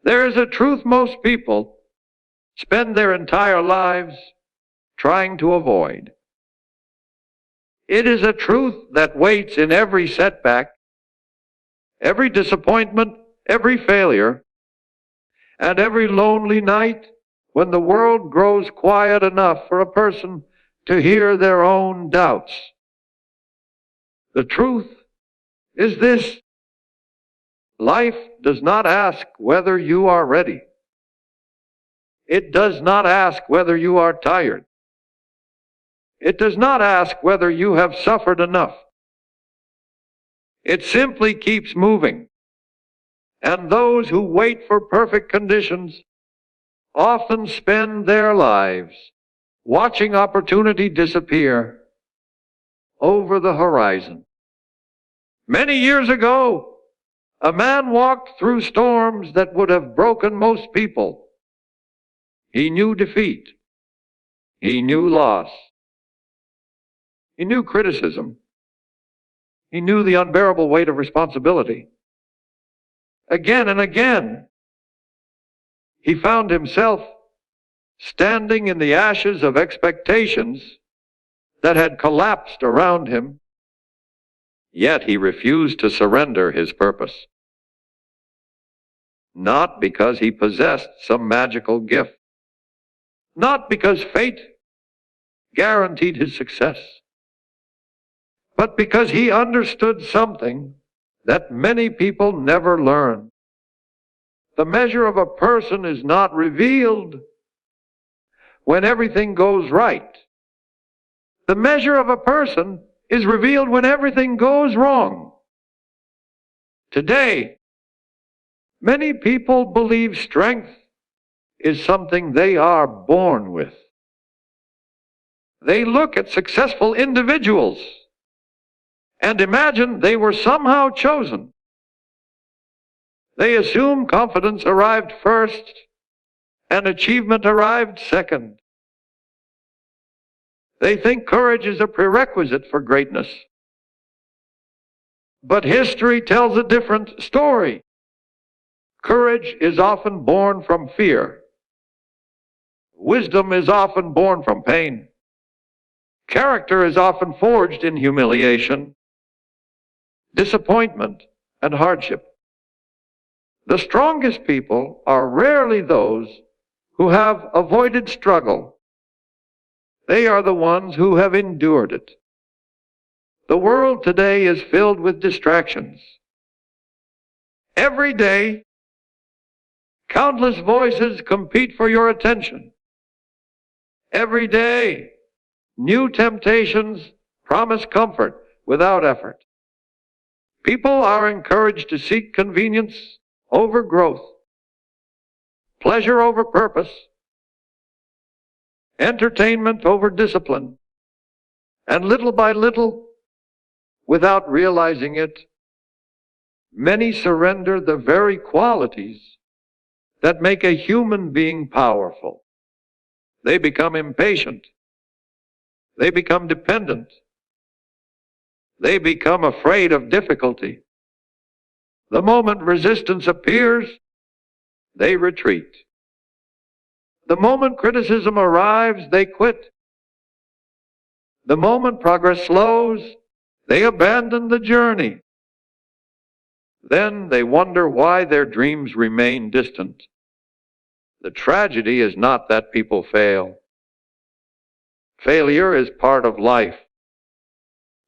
There is a truth most people spend their entire lives trying to avoid. It is a truth that waits in every setback, every disappointment, every failure, and every lonely night when the world grows quiet enough for a person to hear their own doubts. The truth is this: life does not ask whether you are ready. It does not ask whether you are tired. It does not ask whether you have suffered enough. It simply keeps moving. And those who wait for perfect conditions often spend their lives watching opportunity disappear over the horizon. Many years ago, a man walked through storms that would have broken most people. He knew defeat. He knew loss. He knew criticism. He knew the unbearable weight of responsibility. Again and again, he found himself standing in the ashes of expectations that had collapsed around him, yet he refused to surrender his purpose. Not because he possessed some magical gift, not because fate guaranteed his success, but because he understood something that many people never learn. The measure of a person is not revealed when everything goes right. The measure of a person is revealed when everything goes wrong. Today, many people believe strength is something they are born with. They look at successful individuals and imagine they were somehow chosen. They assume confidence arrived first and achievement arrived second. They think courage is a prerequisite for greatness. But history tells a different story. Courage is often born from fear. Wisdom is often born from pain. Character is often forged in humiliation, disappointment, and hardship. The strongest people are rarely those who have avoided struggle. They are the ones who have endured it. The world today is filled with distractions. Every day, countless voices compete for your attention. Every day, new temptations promise comfort without effort. People are encouraged to seek convenience over growth, pleasure over purpose, entertainment over discipline, and little by little, without realizing it, many surrender the very qualities that make a human being powerful. They become impatient. They become dependent. They become afraid of difficulty. The moment resistance appears, they retreat. The moment criticism arrives, they quit. The moment progress slows, they abandon the journey. Then they wonder why their dreams remain distant. The tragedy is not that people fail. Failure is part of life.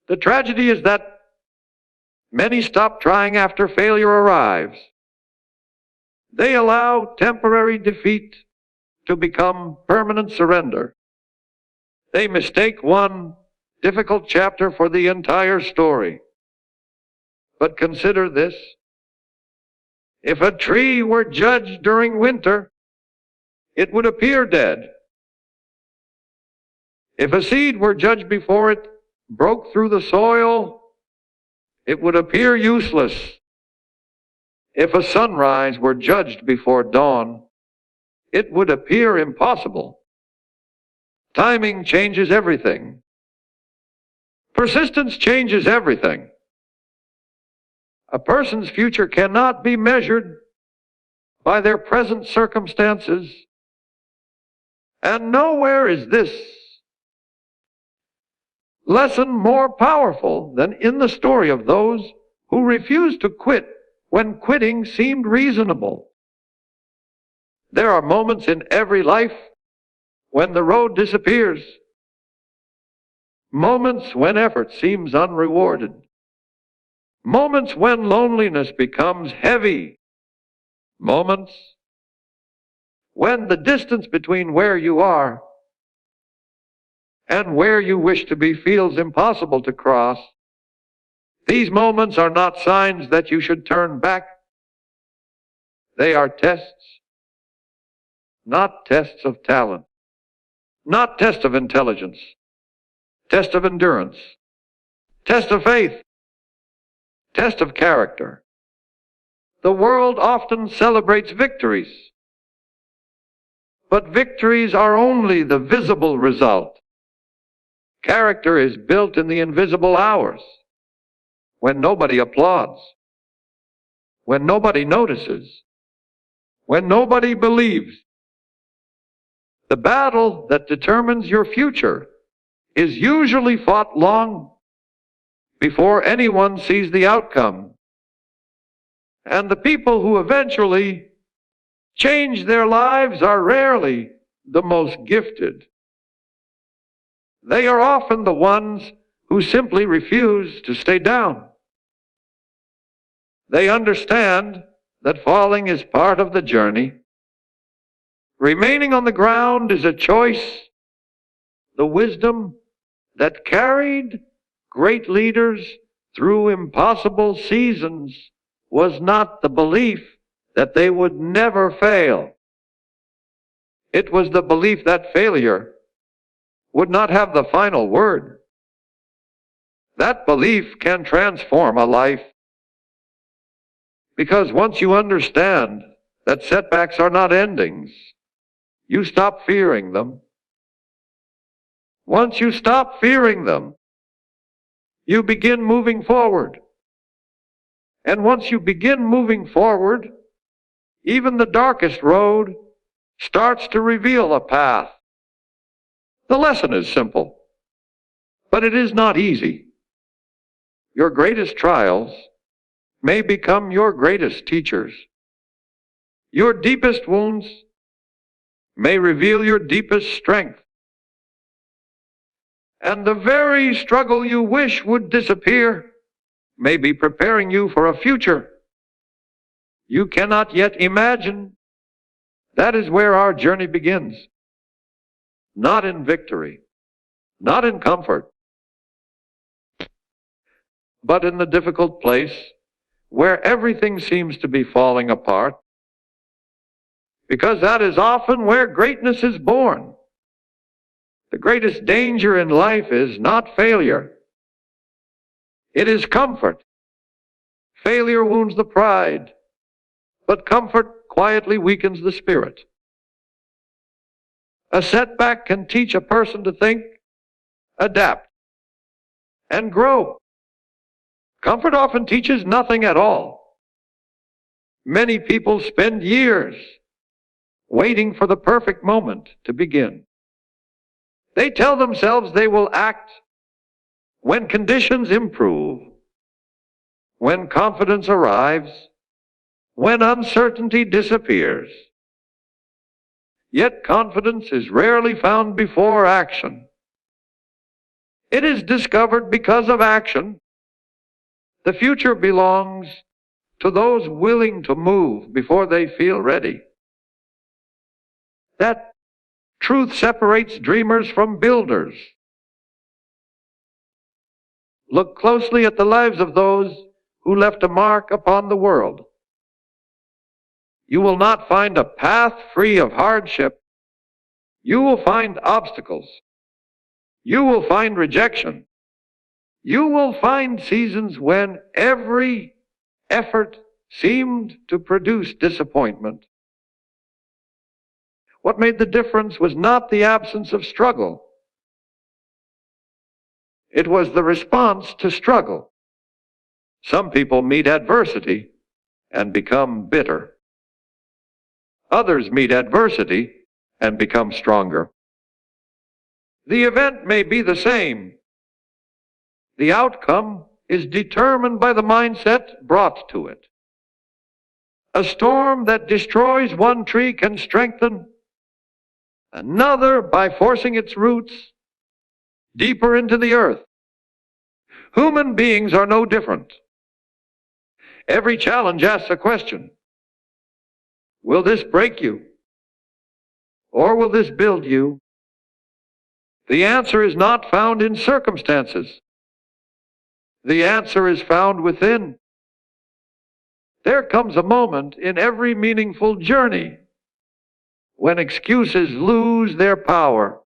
The tragedy is that many stop trying after failure arrives. They allow temporary defeat to become permanent surrender. They mistake one difficult chapter for the entire story. But consider this: if a tree were judged during winter, it would appear dead. If a seed were judged before it broke through the soil, it would appear useless. If a sunrise were judged before dawn, it would appear impossible. Timing changes everything. Persistence changes everything. A person's future cannot be measured by their present circumstances. And nowhere is this lesson more powerful than in the story of those who refused to quit when quitting seemed reasonable. There are moments in every life when the road disappears, moments when effort seems unrewarded, moments when loneliness becomes heavy, moments when the distance between where you are and where you wish to be feels impossible to cross. These moments are not signs that you should turn back. They are tests, not tests of talent, not tests of intelligence, test of endurance, test of faith, test of character. The world often celebrates victories, but victories are only the visible result. Character is built in the invisible hours, when nobody applauds, when nobody notices, when nobody believes. The battle that determines your future is usually fought long before anyone sees the outcome. And the people who eventually change their lives are rarely the most gifted. They are often the ones who simply refuse to stay down. They understand that falling is part of the journey. Remaining on the ground is a choice. The wisdom that carried great leaders through impossible seasons was not the belief that they would never fail. It was the belief that failure would not have the final word. That belief can transform a life. Because once you understand that setbacks are not endings, you stop fearing them. Once you stop fearing them, you begin moving forward. And once you begin moving forward, even the darkest road starts to reveal a path. The lesson is simple, but it is not easy. Your greatest trials may become your greatest teachers. Your deepest wounds may reveal your deepest strength. And the very struggle you wish would disappear may be preparing you for a future you cannot yet imagine. That is where our journey begins. Not in victory, not in comfort, but in the difficult place where everything seems to be falling apart, because that is often where greatness is born. The greatest danger in life is not failure. It is comfort. Failure wounds the pride, but comfort quietly weakens the spirit. A setback can teach a person to think, adapt, and grow. Comfort often teaches nothing at all. Many people spend years waiting for the perfect moment to begin. They tell themselves they will act when conditions improve, when confidence arrives, when uncertainty disappears. Yet confidence is rarely found before action. It is discovered because of action. The future belongs to those willing to move before they feel ready. That truth separates dreamers from builders. Look closely at the lives of those who left a mark upon the world. You will not find a path free of hardship. You will find obstacles. You will find rejection. You will find seasons when every effort seemed to produce disappointment. What made the difference was not the absence of struggle. It was the response to struggle. Some people meet adversity and become bitter. Others meet adversity and become stronger. The event may be the same. The outcome is determined by the mindset brought to it. A storm that destroys one tree can strengthen another by forcing its roots deeper into the earth. Human beings are no different. Every challenge asks a question. Will this break you? Or will this build you? The answer is not found in circumstances. The answer is found within. There comes a moment in every meaningful journey when excuses lose their power.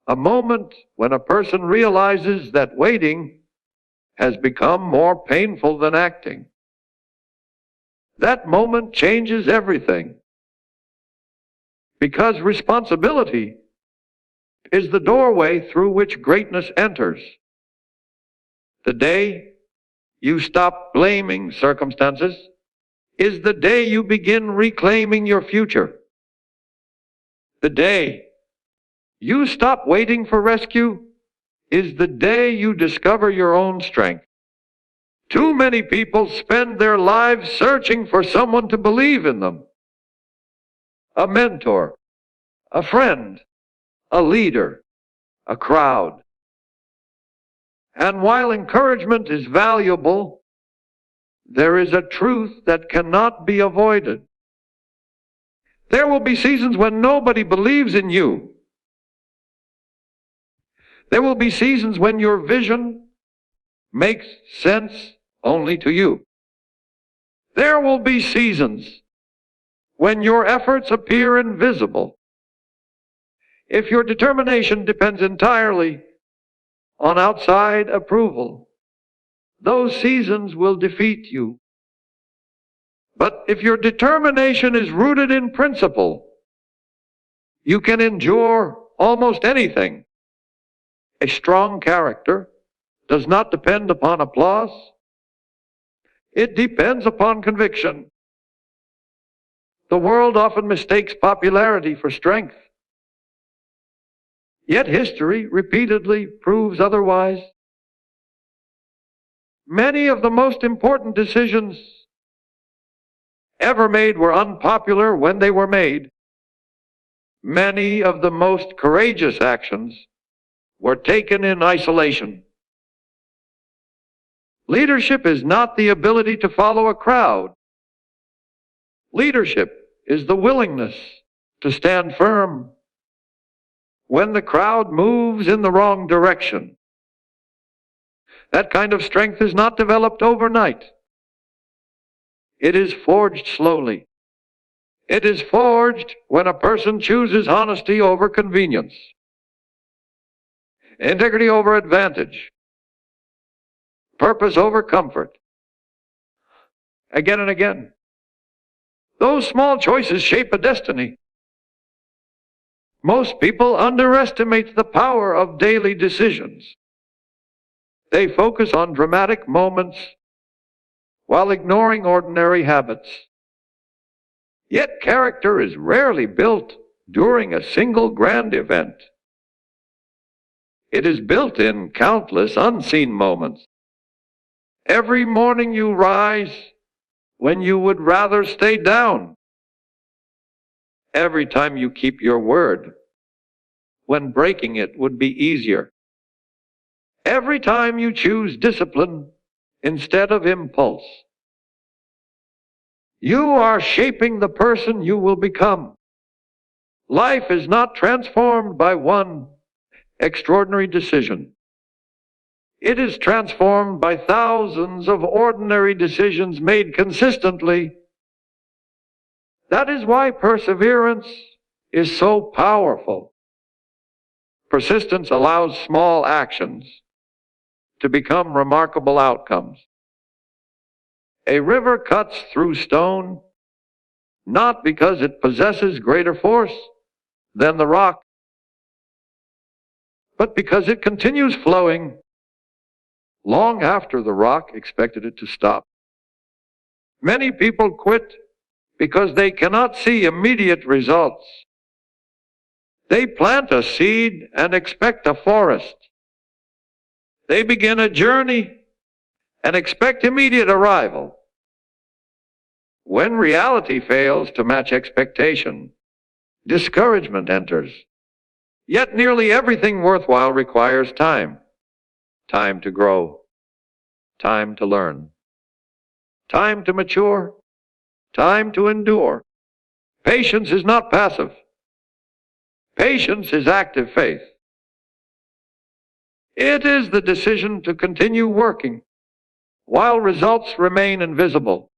A moment when a person realizes that waiting has become more painful than acting. That moment changes everything. Because responsibility is the doorway through which greatness enters. The day you stop blaming circumstances is the day you begin reclaiming your future. The day you stop waiting for rescue is the day you discover your own strength. Too many people spend their lives searching for someone to believe in them. A mentor, a friend, a leader, a crowd. And while encouragement is valuable, there is a truth that cannot be avoided. There will be seasons when nobody believes in you. There will be seasons when your vision makes sense only to you. There will be seasons when your efforts appear invisible. If your determination depends entirely on outside approval, those seasons will defeat you. But if your determination is rooted in principle, you can endure almost anything. A strong character does not depend upon applause. It depends upon conviction. The world often mistakes popularity for strength. Yet history repeatedly proves otherwise. Many of the most important decisions ever made were unpopular when they were made. Many of the most courageous actions were taken in isolation. Leadership is not the ability to follow a crowd. Leadership is the willingness to stand firm when the crowd moves in the wrong direction. That kind of strength is not developed overnight. It is forged slowly. It is forged when a person chooses honesty over convenience, integrity over advantage, purpose over comfort. Again and again. Those small choices shape a destiny. Most people underestimate the power of daily decisions. They focus on dramatic moments while ignoring ordinary habits. Yet character is rarely built during a single grand event. It is built in countless unseen moments. Every morning you rise when you would rather stay down. Every time you keep your word when breaking it would be easier. Every time you choose discipline instead of impulse. You are shaping the person you will become. Life is not transformed by one extraordinary decision. It is transformed by thousands of ordinary decisions made consistently. That is why perseverance is so powerful. Persistence allows small actions to become remarkable outcomes. A river cuts through stone not because it possesses greater force than the rock, but because it continues flowing long after the rock expected it to stop. Many people quit because they cannot see immediate results. They plant a seed and expect a forest. They begin a journey and expect immediate arrival. When reality fails to match expectation, discouragement enters. Yet nearly everything worthwhile requires time. Time to grow. Time to learn. Time to mature. Time to endure. Patience is not passive. Patience is active faith. It is the decision to continue working while results remain invisible.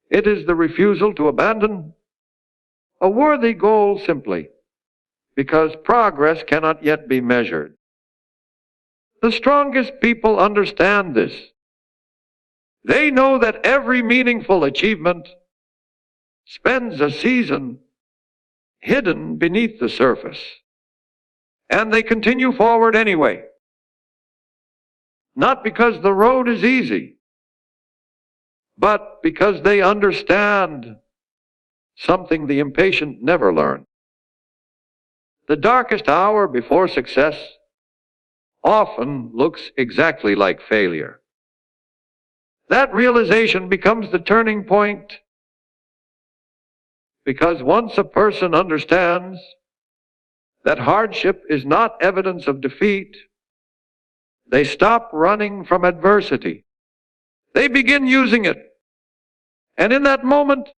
It is the refusal to abandon a worthy goal simply because progress cannot yet be measured. The strongest people understand this. They know that every meaningful achievement spends a season hidden beneath the surface, and they continue forward anyway. Not because the road is easy, but because they understand something the impatient never learn. The darkest hour before success often looks exactly like failure. That realization becomes the turning point, because once a person understands that hardship is not evidence of defeat, they stop running from adversity. They begin using it. And in that moment,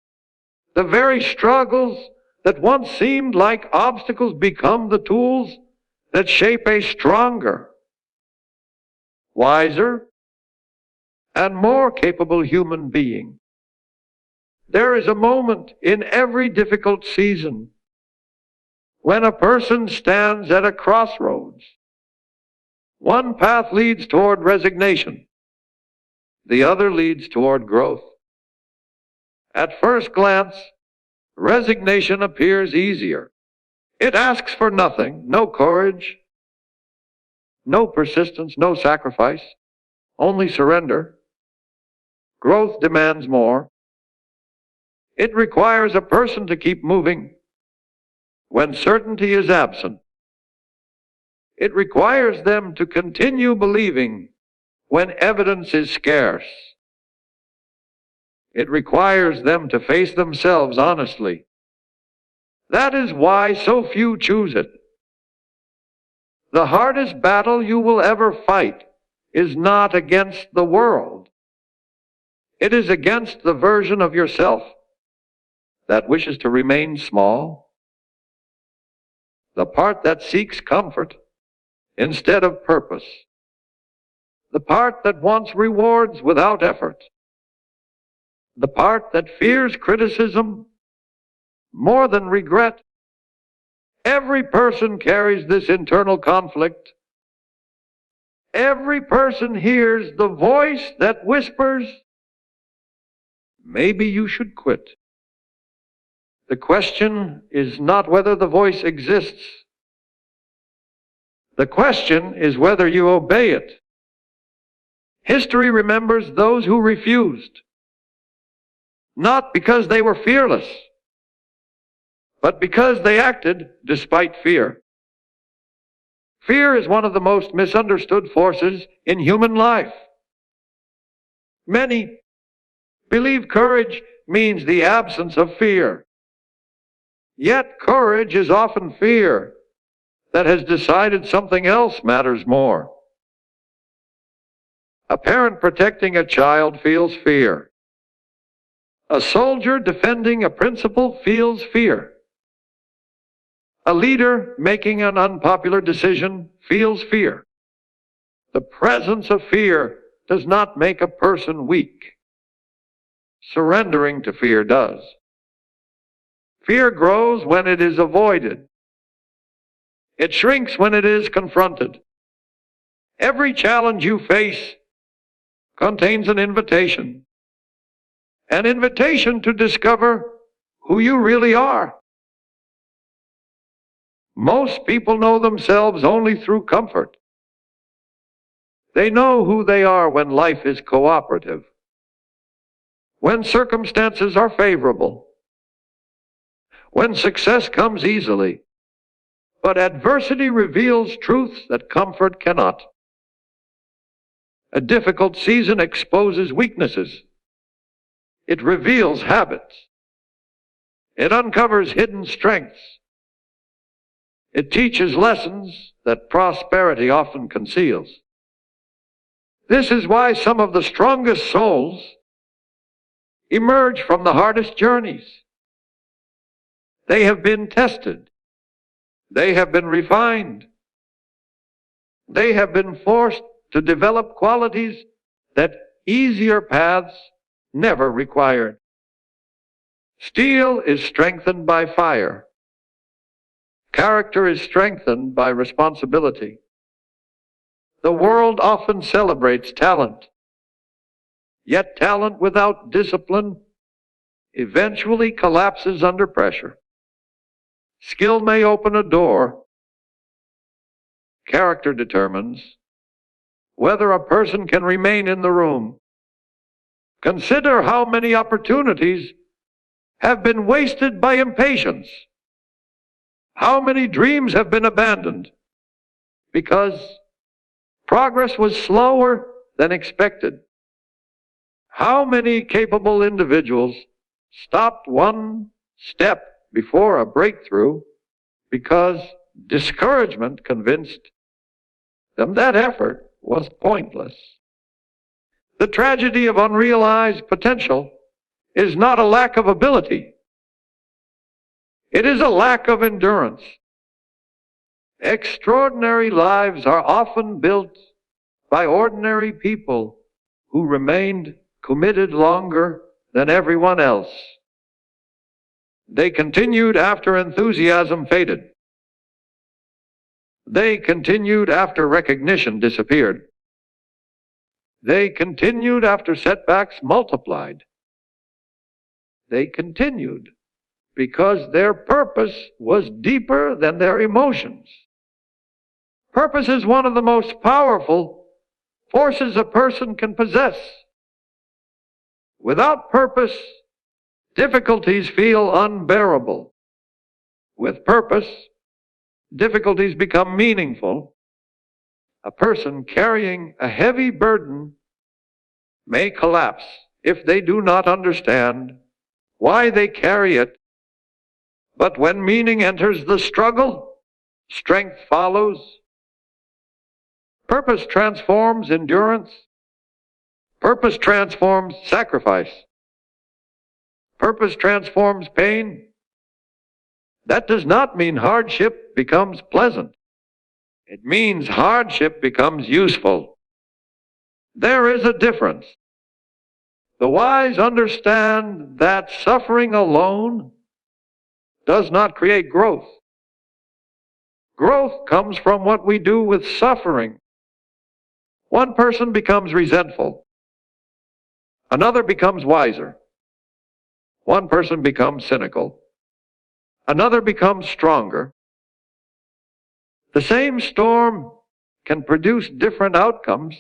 the very struggles that once seemed like obstacles become the tools that shape a stronger, wiser, and more capable human being. There is a moment in every difficult season when a person stands at a crossroads. One path leads toward resignation. The other leads toward growth. At first glance, resignation appears easier. It asks for nothing, no courage, no persistence, no sacrifice, only surrender. Growth demands more. It requires a person to keep moving when certainty is absent. It requires them to continue believing when evidence is scarce. It requires them to face themselves honestly. That is why so few choose it. The hardest battle you will ever fight is not against the world. It is against the version of yourself that wishes to remain small, the part that seeks comfort instead of purpose, the part that wants rewards without effort, the part that fears criticism more than regret. Every person carries this internal conflict. Every person hears the voice that whispers, maybe you should quit. The question is not whether the voice exists. The question is whether you obey it. History remembers those who refused, not because they were fearless, but because they acted despite fear. Fear is one of the most misunderstood forces in human life. Many believe courage means the absence of fear. Yet courage is often fear that has decided something else matters more. A parent protecting a child feels fear. A soldier defending a principle feels fear. A leader making an unpopular decision feels fear. The presence of fear does not make a person weak. Surrendering to fear does. Fear grows when it is avoided. It shrinks when it is confronted. Every challenge you face contains an invitation to discover who you really are. Most people know themselves only through comfort. They know who they are when life is cooperative. when circumstances are favorable, when success comes easily. But adversity reveals truths that comfort cannot. A difficult season exposes weaknesses. It reveals habits. It uncovers hidden strengths. It teaches lessons that prosperity often conceals. This is why some of the strongest souls emerge from the hardest journeys. They have been tested. They have been refined. They have been forced to develop qualities that easier paths never required. Steel is strengthened by fire. Character is strengthened by responsibility. The world often celebrates talent, yet talent without discipline eventually collapses under pressure. Skill may open a door. Character determines whether a person can remain in the room. Consider how many opportunities have been wasted by impatience. How many dreams have been abandoned because progress was slower than expected. How many capable individuals stopped one step before a breakthrough because discouragement convinced them that effort was pointless. The tragedy of unrealized potential is not a lack of ability. It is a lack of endurance. Extraordinary lives are often built by ordinary people who remained committed longer than everyone else. They continued after enthusiasm faded. They continued after recognition disappeared. They continued after setbacks multiplied. They continued because their purpose was deeper than their emotions. Purpose is one of the most powerful forces a person can possess. Without purpose, difficulties feel unbearable. With purpose, difficulties become meaningful. A person carrying a heavy burden may collapse if they do not understand why they carry it. But when meaning enters the struggle, strength follows. Purpose transforms endurance. Purpose transforms sacrifice. Purpose transforms pain. That does not mean hardship becomes pleasant. It means hardship becomes useful. There is a difference. The wise understand that suffering alone does not create growth. Growth comes from what we do with suffering. One person becomes resentful. Another becomes wiser. One person becomes cynical. Another becomes stronger. The same storm can produce different outcomes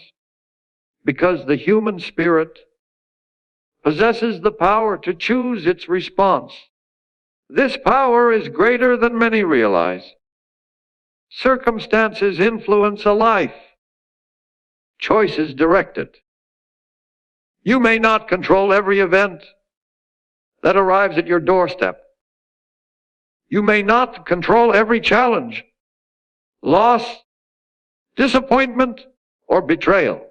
because the human spirit possesses the power to choose its response. This power is greater than many realize. Circumstances influence a life. Choices direct it. You may not control every event that arrives at your doorstep. You may not control every challenge, loss, disappointment, or betrayal.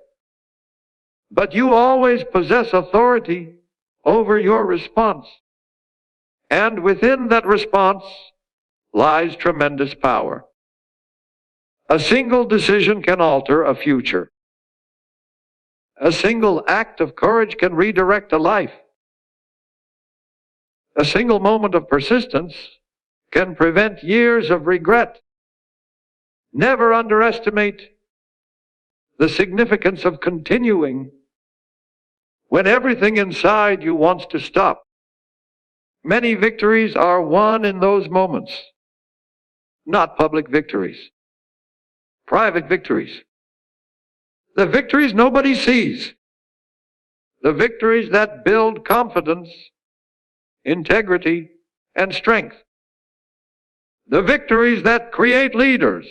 But you always possess authority over your response. And within that response lies tremendous power. A single decision can alter a future. A single act of courage can redirect a life. A single moment of persistence can prevent years of regret. Never underestimate the significance of continuing when everything inside you wants to stop. Many victories are won in those moments, not public victories, private victories. The victories nobody sees. the victories that build confidence, integrity, and strength, the victories that create leaders,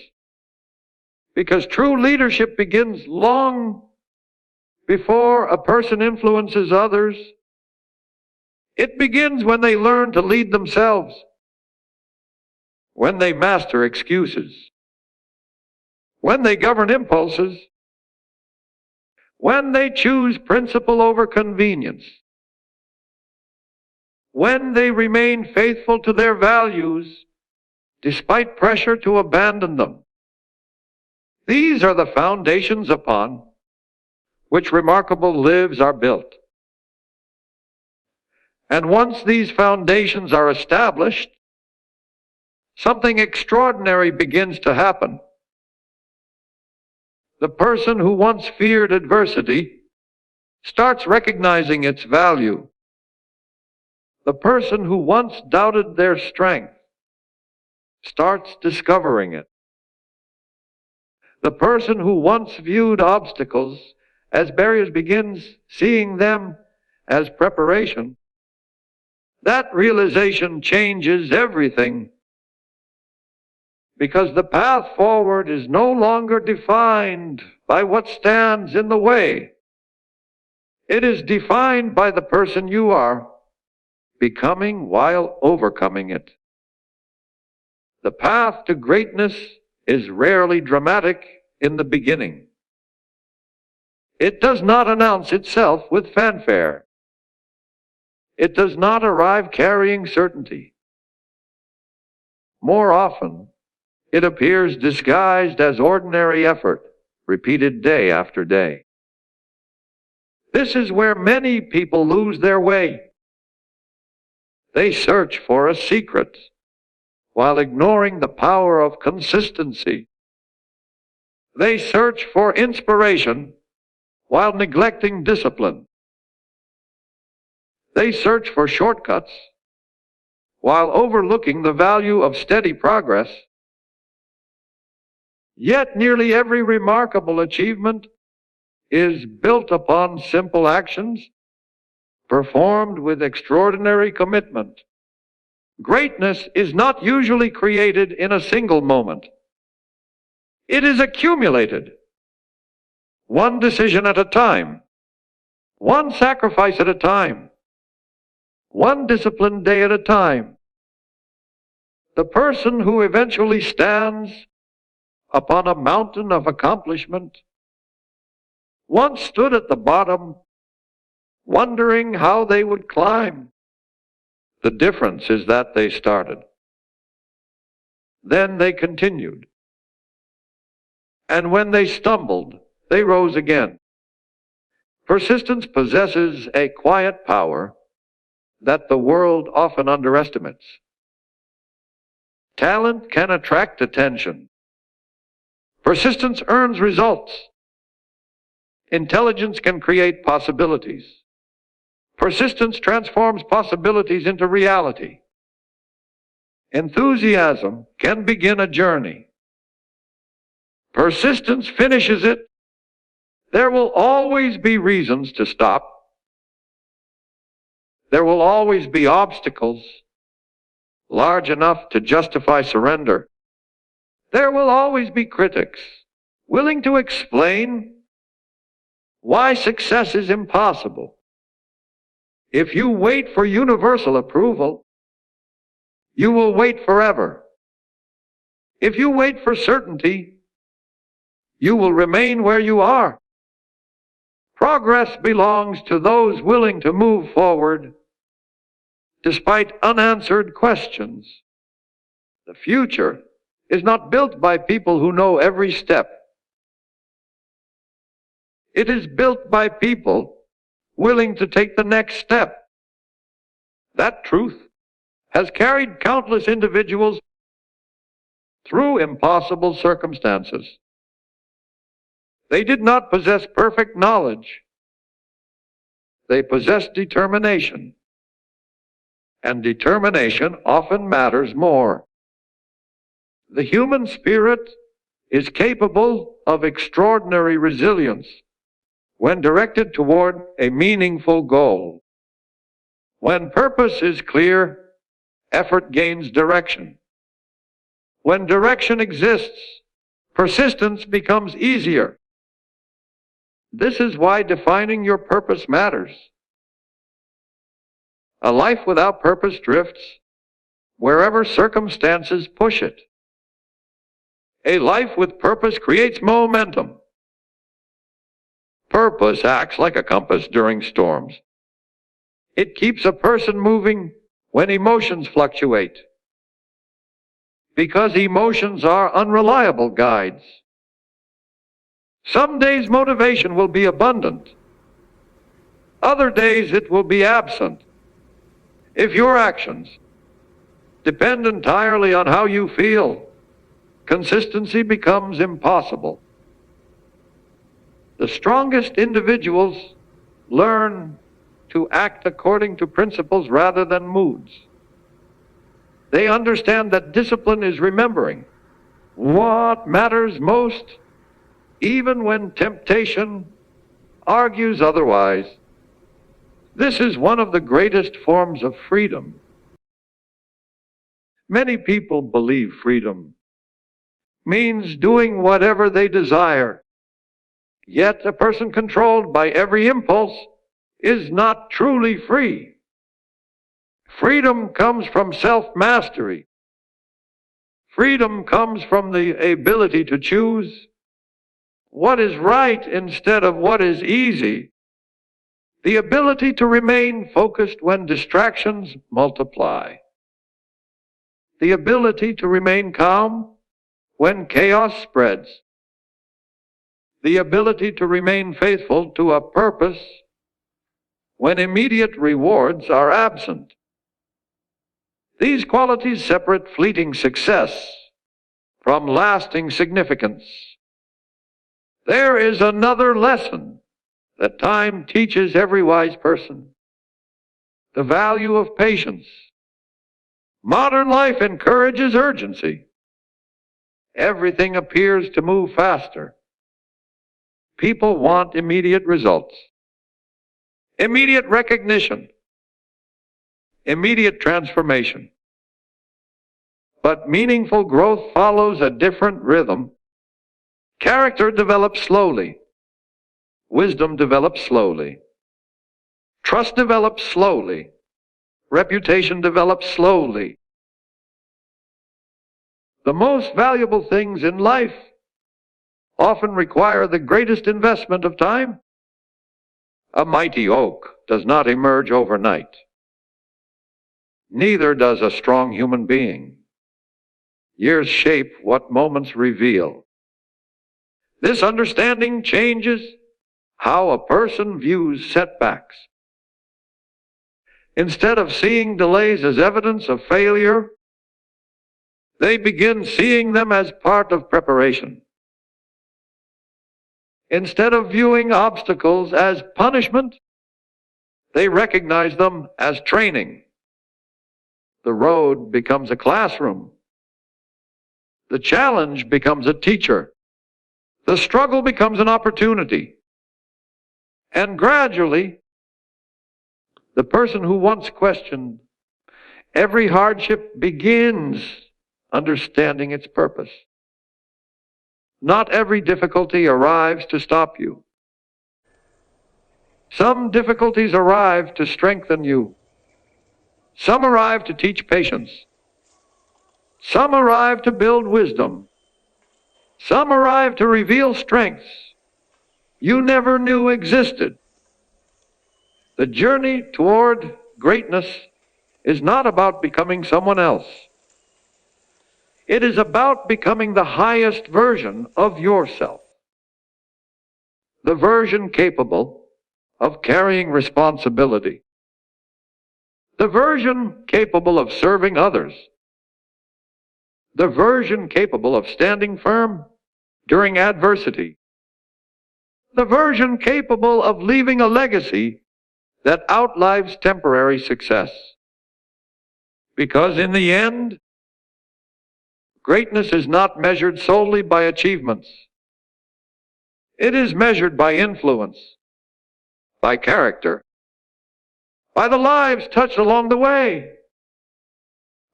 because true leadership begins long before a person influences others. It begins when they learn to lead themselves, when they master excuses, when they govern impulses, when they choose principle over convenience, when they remain faithful to their values despite pressure to abandon them. These are the foundations upon which remarkable lives are built. And once these foundations are established, something extraordinary begins to happen. The person who once feared adversity starts recognizing its value. The person who once doubted their strength starts discovering it. The person who once viewed obstacles as barriers begins seeing them as preparation. That realization changes everything, because the path forward is no longer defined by what stands in the way. It is defined by the person you are becoming while overcoming it. The path to greatness is rarely dramatic in the beginning. It does not announce itself with fanfare. It does not arrive carrying certainty. More often, it appears disguised as ordinary effort, repeated day after day. This is where many people lose their way. They search for a secret while ignoring the power of consistency. They search for inspiration while neglecting discipline. They search for shortcuts while overlooking the value of steady progress. Yet nearly every remarkable achievement is built upon simple actions performed with extraordinary commitment. Greatness is not usually created in a single moment. It is accumulated, one decision at a time, one sacrifice at a time, one disciplined day at a time. The person who eventually stands upon a mountain of accomplishment once stood at the bottom, wondering how they would climb. The difference is that they started. Then they continued. And when they stumbled, they rose again. Persistence possesses a quiet power that the world often underestimates. Talent can attract attention. Persistence earns results. Intelligence can create possibilities. Persistence transforms possibilities into reality. Enthusiasm can begin a journey. Persistence finishes it. There will always be reasons to stop. There will always be obstacles large enough to justify surrender. There will always be critics willing to explain why success is impossible. If you wait for universal approval, you will wait forever. If you wait for certainty, you will remain where you are. Progress belongs to those willing to move forward despite unanswered questions. The future is not built by people who know every step. It is built by people willing to take the next step. That truth has carried countless individuals through impossible circumstances. They did not possess perfect knowledge. They possessed determination. And determination often matters more. The human spirit is capable of extraordinary resilience when directed toward a meaningful goal. When purpose is clear, effort gains direction. When direction exists, persistence becomes easier. This is why defining your purpose matters. A life without purpose drifts wherever circumstances push it. A life with purpose creates momentum. Purpose acts like a compass during storms. It keeps a person moving when emotions fluctuate, because emotions are unreliable guides. Some days motivation will be abundant. Other days it will be absent. If your actions depend entirely on how you feel, consistency becomes impossible. The strongest individuals learn to act according to principles rather than moods. They understand that discipline is remembering what matters most, even when temptation argues otherwise. This is one of the greatest forms of freedom. Many people believe freedom means doing whatever they desire. Yet a person controlled by every impulse is not truly free. Freedom comes from self-mastery. Freedom comes from the ability to choose what is right instead of what is easy. The ability to remain focused when distractions multiply. The ability to remain calm when chaos spreads. The ability to remain faithful to a purpose when immediate rewards are absent. These qualities separate fleeting success from lasting significance. There is another lesson that time teaches every wise person: the value of patience. Modern life encourages urgency. Everything appears to move faster. People want immediate results, immediate recognition, immediate transformation. But meaningful growth follows a different rhythm. Character develops slowly. Wisdom develops slowly. Trust develops slowly. Reputation develops slowly. The most valuable things in life often require the greatest investment of time. A mighty oak does not emerge overnight. Neither does a strong human being. Years shape what moments reveal. This understanding changes how a person views setbacks. Instead of seeing delays as evidence of failure, they begin seeing them as part of preparation. Instead of viewing obstacles as punishment, they recognize them as training. The road becomes a classroom. The challenge becomes a teacher. The struggle becomes an opportunity. And gradually, the person who once questioned every hardship begins understanding its purpose. Not every difficulty arrives to stop you. Some difficulties arrive to strengthen you. Some arrive to teach patience. Some arrive to build wisdom. Some arrive to reveal strengths you never knew existed. The journey toward greatness is not about becoming someone else. It is about becoming the highest version of yourself. The version capable of carrying responsibility. The version capable of serving others. The version capable of standing firm during adversity. The version capable of leaving a legacy that outlives temporary success. Because in the end, greatness is not measured solely by achievements. It is measured by influence. by character, by the lives touched along the way.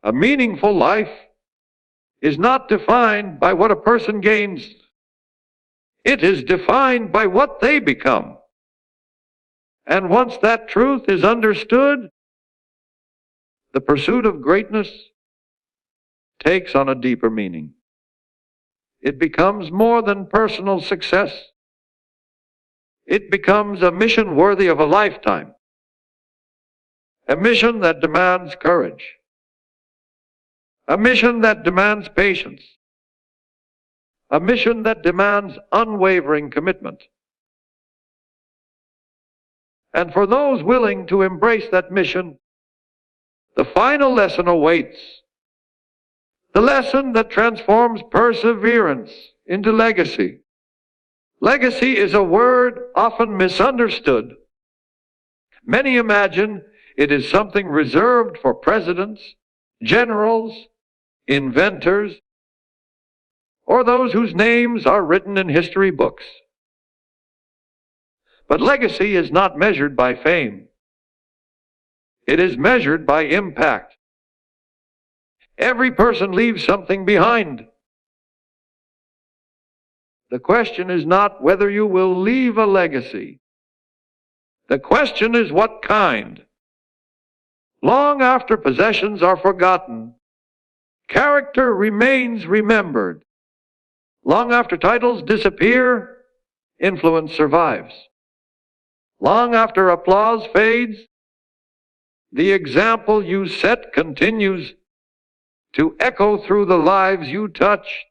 A meaningful life is not defined by what a person gains. It is defined by what they become. And once that truth is understood, the pursuit of greatness takes on a deeper meaning. It becomes more than personal success. It becomes a mission worthy of a lifetime. A mission that demands courage. A mission that demands patience. A mission that demands unwavering commitment. And for those willing to embrace that mission, the final lesson awaits. The lesson that transforms perseverance into legacy. Legacy is a word often misunderstood. Many imagine it is something reserved for presidents, generals, inventors, or those whose names are written in history books. But legacy is not measured by fame. It is measured by impact. Every person leaves something behind. The question is not whether you will leave a legacy. The question is what kind. Long after possessions are forgotten, character remains remembered. Long after titles disappear, influence survives. Long after applause fades, the example you set continues to echo through the lives you touched.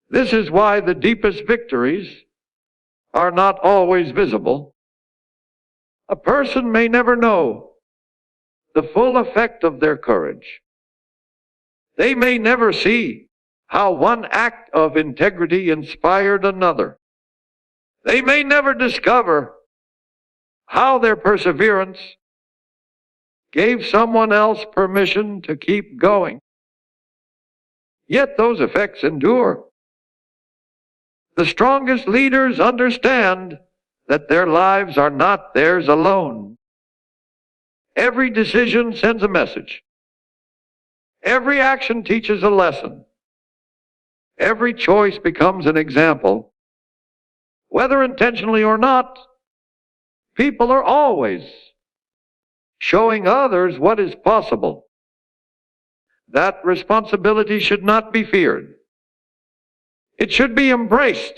This is why the deepest victories are not always visible. A person may never know the full effect of their courage. They may never see how one act of integrity inspired another. They may never discover how their perseverance gave someone else permission to keep going. Yet those effects endure. The strongest leaders understand that their lives are not theirs alone. Every decision sends a message. Every action teaches a lesson. Every choice becomes an example. Whether intentionally or not, people are always showing others what is possible. That responsibility should not be feared. It should be embraced,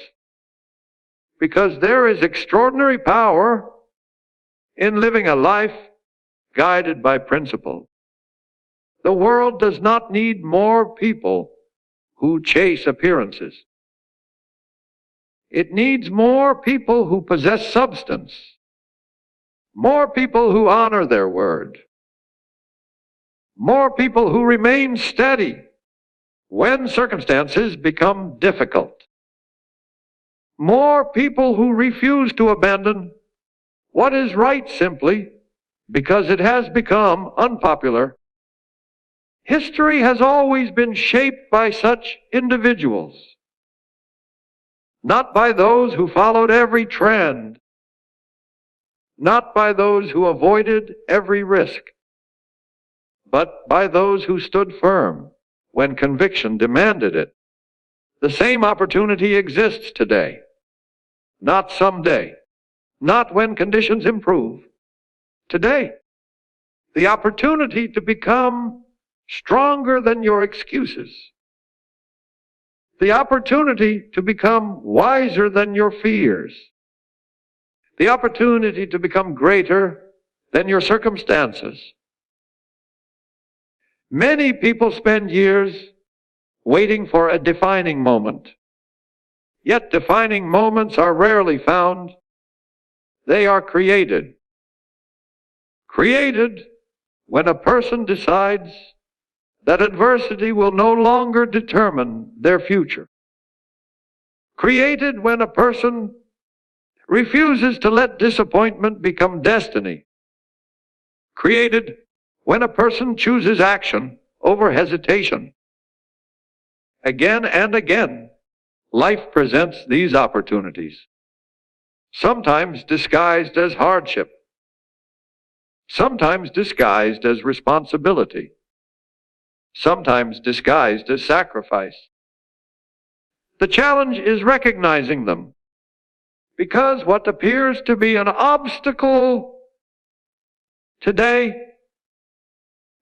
because there is extraordinary power in living a life guided by principle. The world does not need more people who chase appearances. It needs more people who possess substance, more people who honor their word, more people who remain steady when circumstances become difficult, more people who refuse to abandon what is right simply because it has become unpopular. History has always been shaped by such individuals, not by those who followed every trend, not by those who avoided every risk, but by those who stood firm when conviction demanded it. The same opportunity exists today, not someday, not when conditions improve. Today, the opportunity to become stronger than your excuses, the opportunity to become wiser than your fears, the opportunity to become greater than your circumstances. Many people spend years waiting for a defining moment. Yet defining moments are rarely found. They are created. Created when a person decides that adversity will no longer determine their future. Created when a person refuses to let disappointment become destiny. Created when a person chooses action over hesitation. Again and again, life presents these opportunities. sometimes disguised as hardship, sometimes disguised as responsibility, sometimes disguised as sacrifice. The challenge is recognizing them, because what appears to be an obstacle today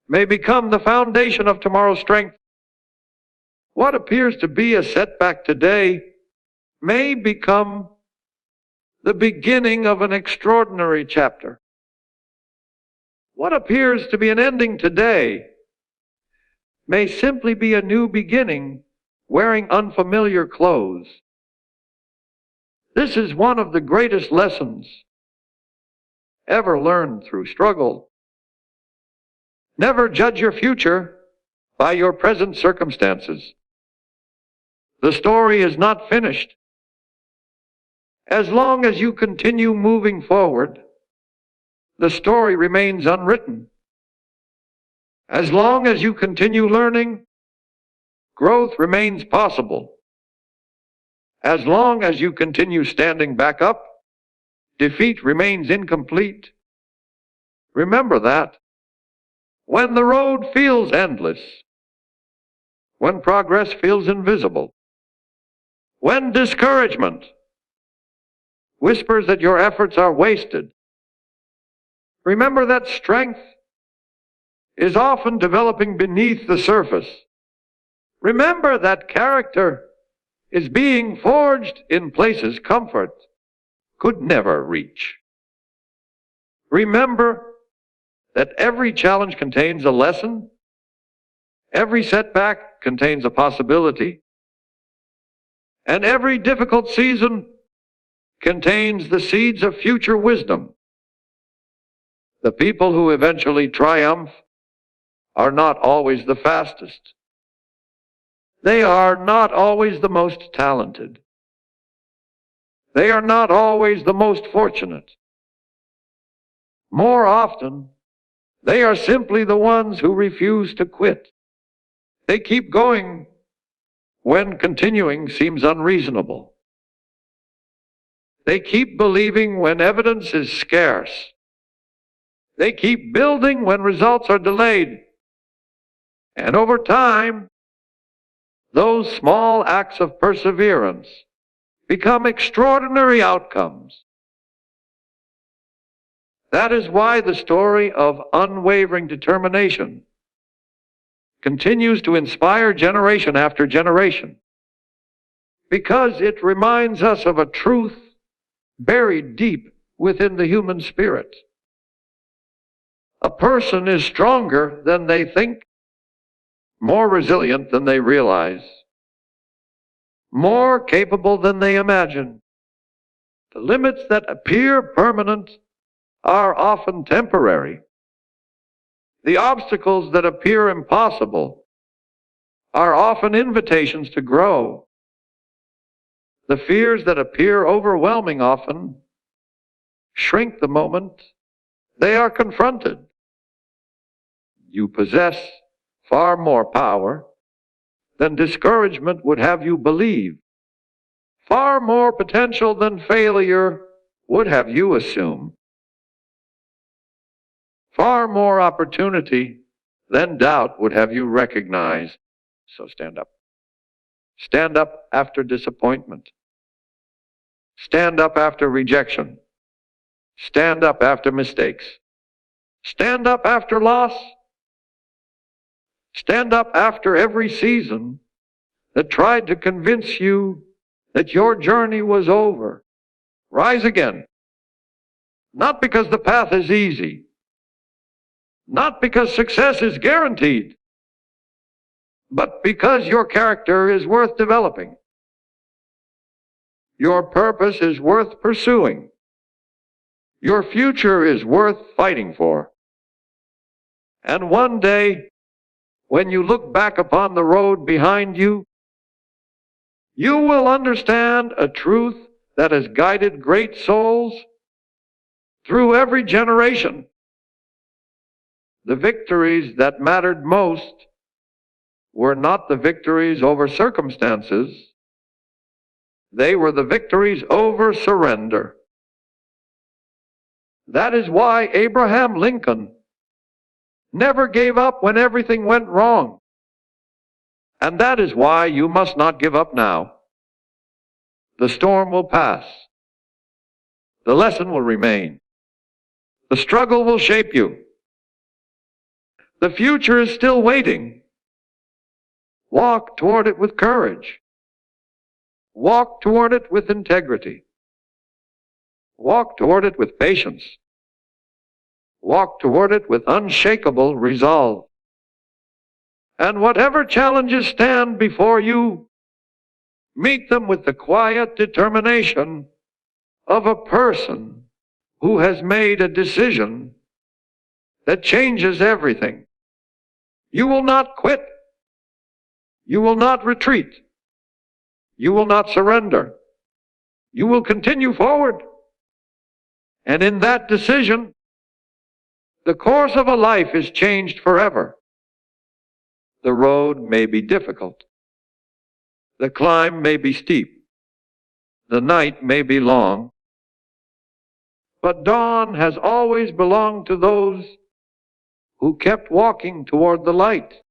may become the foundation of tomorrow's strength. What appears to be a setback today may become the beginning of an extraordinary chapter. What appears to be an ending today may simply be a new beginning wearing unfamiliar clothes. This is one of the greatest lessons ever learned through struggle. Never judge your future by your present circumstances. The story is not finished. As long as you continue moving forward, the story remains unwritten. As long as you continue learning, growth remains possible. As long as you continue standing back up, defeat remains incomplete. Remember that. When the road feels endless, when progress feels invisible, when discouragement whispers that your efforts are wasted, remember that strength is often developing beneath the surface. Remember that character is being forged in places comfort could never reach. Remember that every challenge contains a lesson, every setback contains a possibility, and every difficult season contains the seeds of future wisdom. The people who eventually triumph are not always the fastest. They are not always the most talented. They are not always the most fortunate. More often, they are simply the ones who refuse to quit. They keep going when continuing seems unreasonable. They keep believing when evidence is scarce. They keep building when results are delayed. And over time, those small acts of perseverance become extraordinary outcomes. That is why the story of unwavering determination continues to inspire generation after generation, because it reminds us of a truth buried deep within the human spirit. A person is stronger than they think, more resilient than they realize, more capable than they imagine. The limits that appear permanent are often temporary. The obstacles that appear impossible are often invitations to grow. The fears that appear overwhelming often shrink the moment they are confronted. You possess far more power than discouragement would have you believe, far more potential than failure would have you assume, far more opportunity than doubt would have you recognize. So stand up. Stand up after disappointment. Stand up after rejection. Stand up after mistakes. Stand up after loss. Stand up after every season that tried to convince you that your journey was over. Rise again. Not because the path is easy, not because success is guaranteed, but because your character is worth developing. Your purpose is worth pursuing. Your future is worth fighting for. And one day, when you look back upon the road behind you, you will understand a truth that has guided great souls through every generation. The victories that mattered most were not the victories over circumstances. They were the victories over surrender. That is why Abraham Lincoln never gave up when everything went wrong. And that is why you must not give up now. The storm will pass. The lesson will remain. The struggle will shape you. The future is still waiting. Walk toward it with courage. Walk toward it with integrity. Walk toward it with patience. Walk toward it with unshakable resolve. And whatever challenges stand before you, meet them with the quiet determination of a person who has made a decision that changes everything. You will not quit. You will not retreat. You will not surrender. You will continue forward. And in that decision, the course of a life is changed forever. The road may be difficult. The climb may be steep. The night may be long. But dawn has always belonged to those who kept walking toward the light.